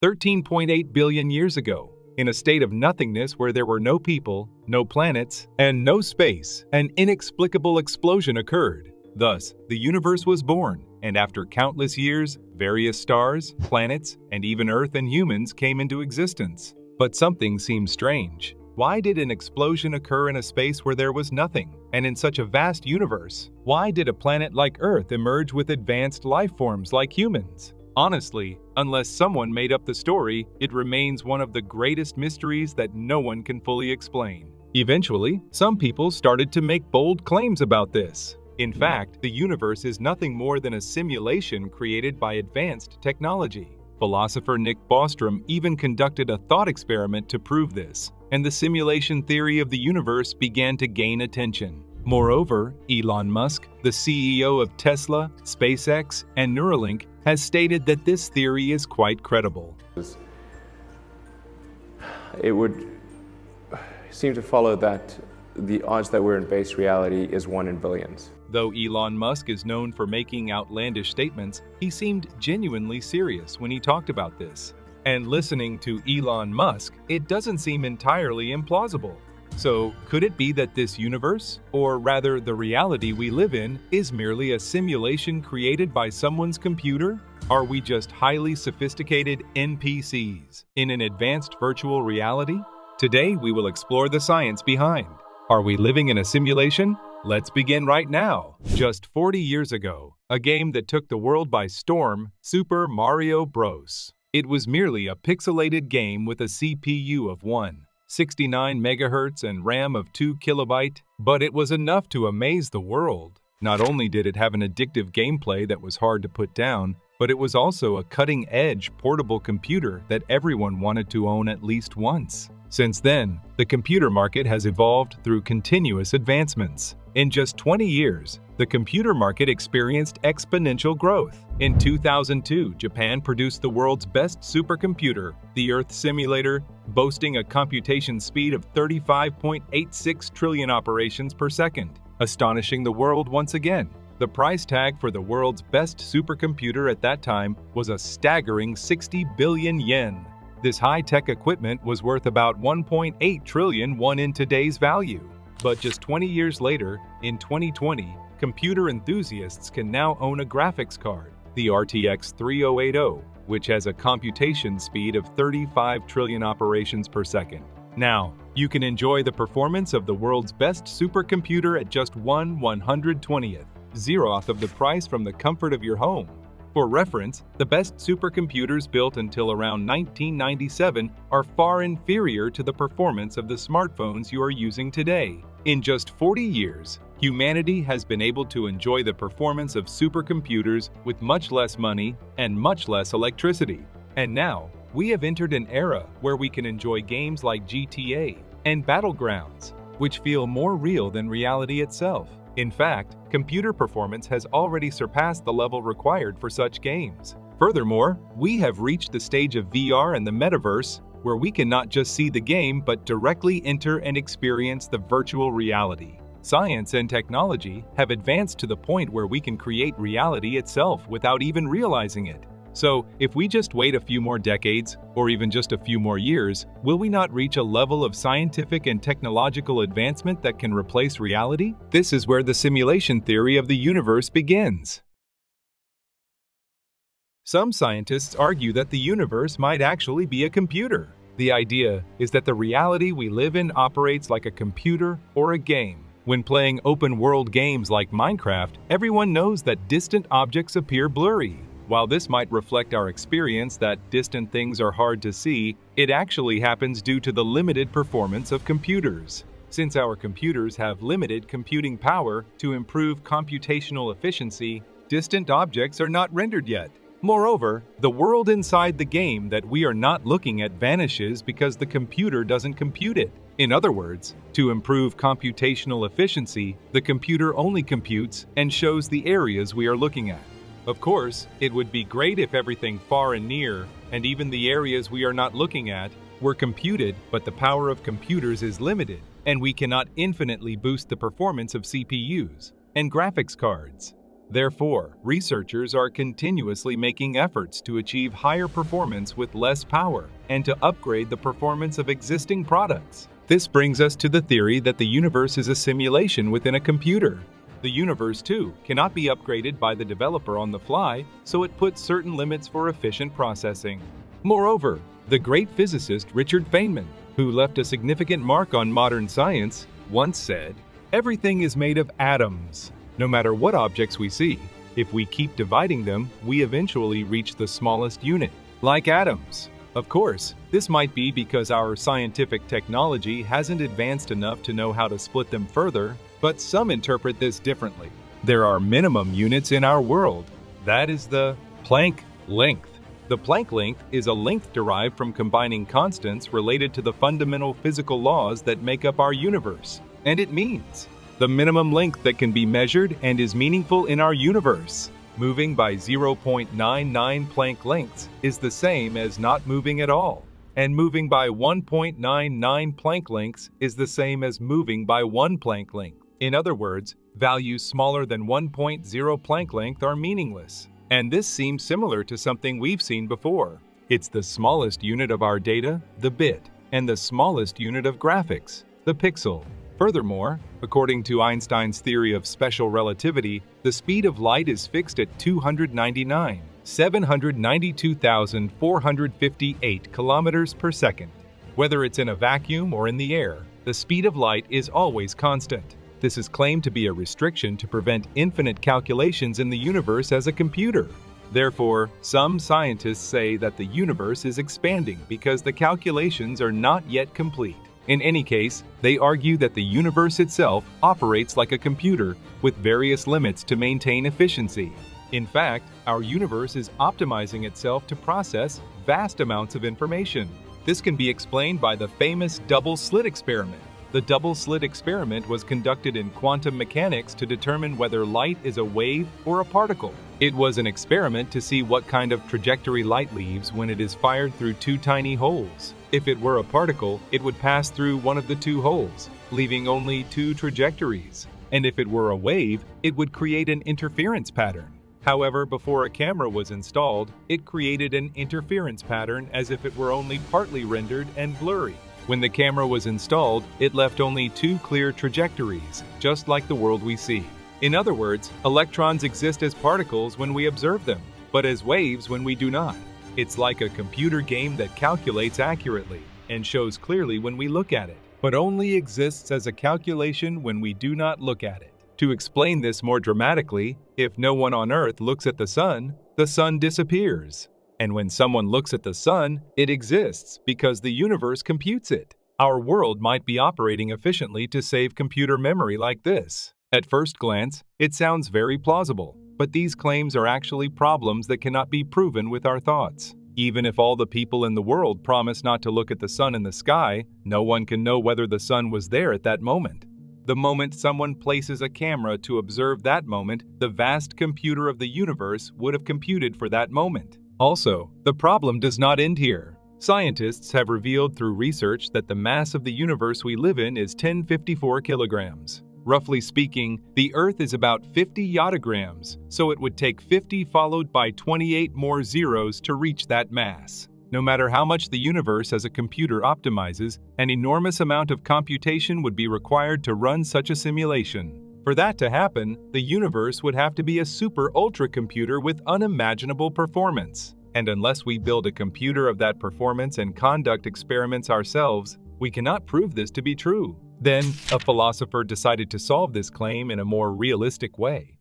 13.8 billion years ago, in a state of nothingness where there were no people, no planets, and no space, an inexplicable explosion occurred. Thus, the universe was born, and after countless years, various stars, planets, and even Earth and humans came into existence. But something seemed strange. Why did an explosion occur in a space where there was nothing? And in such a vast universe, why did a planet like Earth emerge with advanced life forms like humans? Honestly, unless someone made up the story, it remains one of the greatest mysteries that no one can fully explain. Eventually, some people started to make bold claims about this. In fact, the universe is nothing more than a simulation created by advanced technology. Philosopher Nick Bostrom even conducted a thought experiment to prove this, and the simulation theory of the universe began to gain attention. Moreover, Elon Musk, the CEO of Tesla, SpaceX, and Neuralink, has stated that this theory is quite credible. It would seem to follow that the odds that we're in base reality is 1 in billions. Though Elon Musk is known for making outlandish statements, he seemed genuinely serious when he talked about this. And listening to Elon Musk, it doesn't seem entirely implausible. So, could it be that this universe, or rather the reality we live in, is merely a simulation created by someone's computer? Are we just highly sophisticated NPCs in an advanced virtual reality? Today, we will explore the science behind. Are we living in a simulation? Let's begin right now. Just 40 years ago, a game that took the world by storm, Super Mario Bros. It was merely a pixelated game with a CPU of 169 MHz and RAM of 2 KB, but it was enough to amaze the world. Not only did it have an addictive gameplay that was hard to put down, but it was also a cutting-edge portable computer that everyone wanted to own at least once. Since then, the computer market has evolved through continuous advancements. In just 20 years, the computer market experienced exponential growth. In 2002, Japan produced the world's best supercomputer, the Earth Simulator, boasting a computation speed of 35.86 trillion operations per second, astonishing the world once again. The price tag for the world's best supercomputer at that time was a staggering 60 billion yen. This high-tech equipment was worth about 1.8 trillion won in today's value. But just 20 years later, in 2020, computer enthusiasts can now own a graphics card, the RTX 3080, which has a computation speed of 35 trillion operations per second. Now, you can enjoy the performance of the world's best supercomputer at just 1/120th, zeroth of the price from the comfort of your home. For reference, the best supercomputers built until around 1997 are far inferior to the performance of the smartphones you are using today. In just 40 years, humanity has been able to enjoy the performance of supercomputers with much less money and much less electricity. And now, we have entered an era where we can enjoy games like GTA and Battlegrounds, which feel more real than reality itself. In fact, computer performance has already surpassed the level required for such games. Furthermore, we have reached the stage of VR and the metaverse, where we can not just see the game but directly enter and experience the virtual reality. Science and technology have advanced to the point where we can create reality itself without even realizing it. So, if we just wait a few more decades, or even just a few more years, will we not reach a level of scientific and technological advancement that can replace reality? This is where the simulation theory of the universe begins. Some scientists argue that the universe might actually be a computer. The idea is that the reality we live in operates like a computer or a game. When playing open-world games like Minecraft, everyone knows that distant objects appear blurry. While this might reflect our experience that distant things are hard to see, it actually happens due to the limited performance of computers. Since our computers have limited computing power to improve computational efficiency, distant objects are not rendered yet. Moreover, the world inside the game that we are not looking at vanishes because the computer doesn't compute it. In other words, to improve computational efficiency, the computer only computes and shows the areas we are looking at. Of course, it would be great if everything far and near, and even the areas we are not looking at, were computed, but the power of computers is limited, and we cannot infinitely boost the performance of CPUs and graphics cards. Therefore, researchers are continuously making efforts to achieve higher performance with less power and to upgrade the performance of existing products. This brings us to the theory that the universe is a simulation within a computer. The universe, too, cannot be upgraded by the developer on the fly, so it puts certain limits for efficient processing. Moreover, the great physicist Richard Feynman, who left a significant mark on modern science, once said, "Everything is made of atoms. No matter what objects we see, if we keep dividing them, we eventually reach the smallest unit, like atoms." Of course, this might be because our scientific technology hasn't advanced enough to know how to split them further, but some interpret this differently. There are minimum units in our world. That is the Planck length. The Planck length is a length derived from combining constants related to the fundamental physical laws that make up our universe, and it means the minimum length that can be measured and is meaningful in our universe. Moving by 0.99 Planck lengths is the same as not moving at all, and moving by 1.99 Planck lengths is the same as moving by 1 Planck length. In other words, values smaller than 1.0 Planck length are meaningless. And this seems similar to something we've seen before. It's the smallest unit of our data, the bit, and the smallest unit of graphics, the pixel. Furthermore, according to Einstein's theory of special relativity, the speed of light is fixed at 792,458 kilometers per second. Whether it's in a vacuum or in the air, the speed of light is always constant. This is claimed to be a restriction to prevent infinite calculations in the universe as a computer. Therefore, some scientists say that the universe is expanding because the calculations are not yet complete. In any case, they argue that the universe itself operates like a computer with various limits to maintain efficiency. In fact, our universe is optimizing itself to process vast amounts of information. This can be explained by the famous double-slit experiment. The double-slit experiment was conducted in quantum mechanics to determine whether light is a wave or a particle. It was an experiment to see what kind of trajectory light leaves when it is fired through two tiny holes. If it were a particle, it would pass through one of the two holes, leaving only two trajectories. And if it were a wave, it would create an interference pattern. However, before a camera was installed, it created an interference pattern as if it were only partly rendered and blurry. When the camera was installed, it left only two clear trajectories, just like the world we see. In other words, electrons exist as particles when we observe them, but as waves when we do not. It's like a computer game that calculates accurately and shows clearly when we look at it, but only exists as a calculation when we do not look at it. To explain this more dramatically, if no one on Earth looks at the sun disappears. And when someone looks at the sun, it exists because the universe computes it. Our world might be operating efficiently to save computer memory like this. At first glance, it sounds very plausible, but these claims are actually problems that cannot be proven with our thoughts. Even if all the people in the world promise not to look at the sun in the sky, no one can know whether the sun was there at that moment. The moment someone places a camera to observe that moment, the vast computer of the universe would have computed for that moment. Also, the problem does not end here. Scientists have revealed through research that the mass of the universe we live in is 1054 kilograms. Roughly speaking, the Earth is about 50 yottagrams, so it would take 50 followed by 28 more zeros to reach that mass. No matter how much the universe as a computer optimizes, an enormous amount of computation would be required to run such a simulation. For that to happen, the universe would have to be a super-ultra computer with unimaginable performance. And unless we build a computer of that performance and conduct experiments ourselves, we cannot prove this to be true. Then, a philosopher decided to solve this claim in a more realistic way.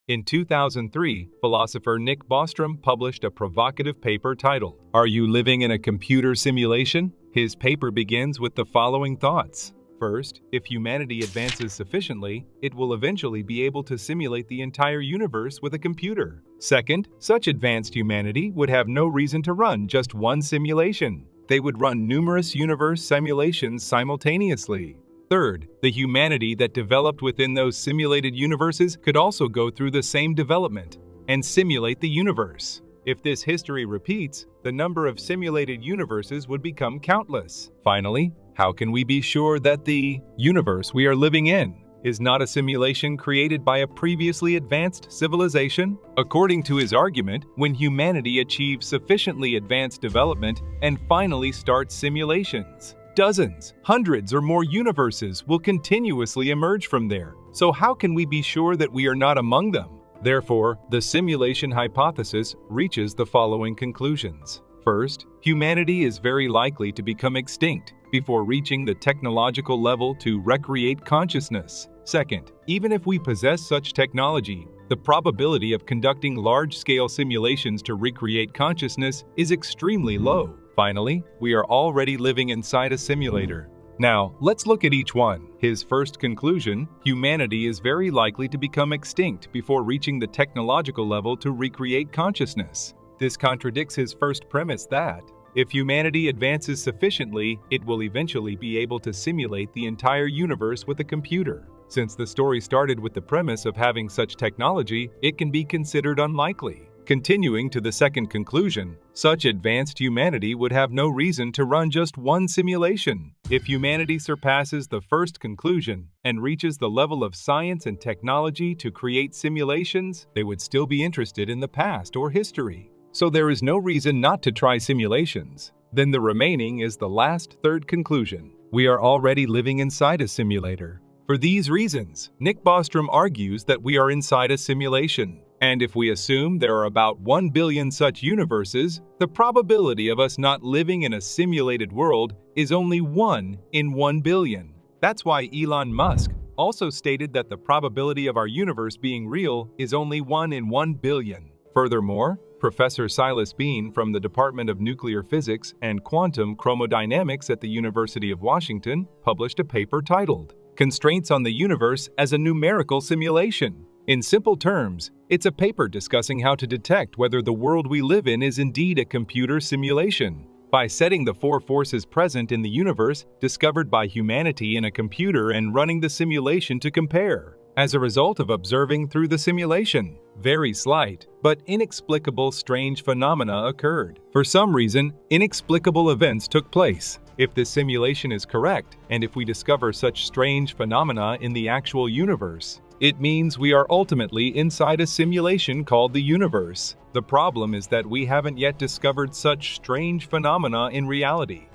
In 2003, philosopher Nick Bostrom published a provocative paper titled, "Are You Living in a Computer Simulation?" His paper begins with the following thoughts. First, if humanity advances sufficiently, it will eventually be able to simulate the entire universe with a computer. Second, such advanced humanity would have no reason to run just one simulation. They would run numerous universe simulations simultaneously. Third, the humanity that developed within those simulated universes could also go through the same development and simulate the universe. If this history repeats, the number of simulated universes would become countless. Finally, how can we be sure that the universe we are living in is not a simulation created by a previously advanced civilization? According to his argument, when humanity achieves sufficiently advanced development and finally starts simulations, dozens, hundreds, or more universes will continuously emerge from there. So how can we be sure that we are not among them? Therefore, the simulation hypothesis reaches the following conclusions. First, humanity is very likely to become extinct before reaching the technological level to recreate consciousness. Second, even if we possess such technology, the probability of conducting large-scale simulations to recreate consciousness is extremely low. Finally, we are already living inside a simulator. Now, let's look at each one. His first conclusion, humanity is very likely to become extinct before reaching the technological level to recreate consciousness. This contradicts his first premise that, if humanity advances sufficiently, it will eventually be able to simulate the entire universe with a computer. Since the story started with the premise of having such technology, it can be considered unlikely. Continuing to the second conclusion, such advanced humanity would have no reason to run just one simulation. If humanity surpasses the first conclusion and reaches the level of science and technology to create simulations, they would still be interested in the past or history. So there is no reason not to try simulations. Then the remaining is the last third conclusion. We are already living inside a simulator. For these reasons, Nick Bostrom argues that we are inside a simulation. And if we assume there are about 1 billion such universes, the probability of us not living in a simulated world is only 1 in 1 billion. That's why Elon Musk also stated that the probability of our universe being real is only 1 in 1 billion. Furthermore, Professor Silas Bean from the Department of Nuclear Physics and Quantum Chromodynamics at the University of Washington published a paper titled, "Constraints on the Universe as a Numerical Simulation." In simple terms, it's a paper discussing how to detect whether the world we live in is indeed a computer simulation. By setting the 4 forces present in the universe discovered by humanity in a computer and running the simulation to compare. As a result of observing through the simulation, very slight but inexplicable strange phenomena occurred. For some reason, inexplicable events took place. If this simulation is correct, and if we discover such strange phenomena in the actual universe, it means we are ultimately inside a simulation called the universe. The problem is that we haven't yet discovered such strange phenomena in reality.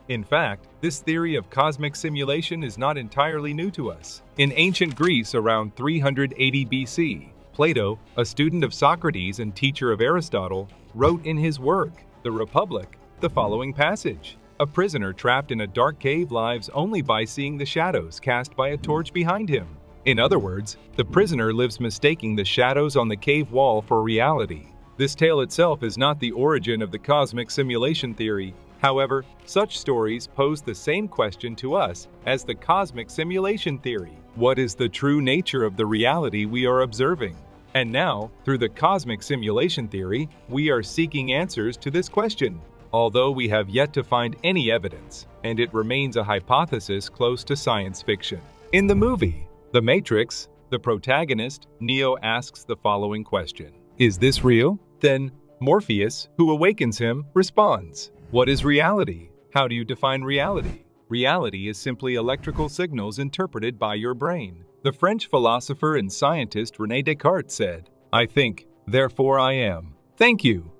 In fact, this theory of cosmic simulation is not entirely new to us. In ancient Greece around 380 BC, Plato, a student of Socrates and teacher of Aristotle, wrote in his work, The Republic, the following passage. A prisoner trapped in a dark cave lives only by seeing the shadows cast by a torch behind him. In other words, the prisoner lives mistaking the shadows on the cave wall for reality. This tale itself is not the origin of the cosmic simulation theory. However, such stories pose the same question to us as the cosmic simulation theory. What is the true nature of the reality we are observing? And now, through the cosmic simulation theory, we are seeking answers to this question. Although we have yet to find any evidence, and it remains a hypothesis close to science fiction. In the movie, The Matrix, the protagonist, Neo, asks the following question. Is this real? Then Morpheus, who awakens him, responds, what is reality? How do you define reality? Reality is simply electrical signals interpreted by your brain. The French philosopher and scientist René Descartes said, I think, therefore I am. Thank you.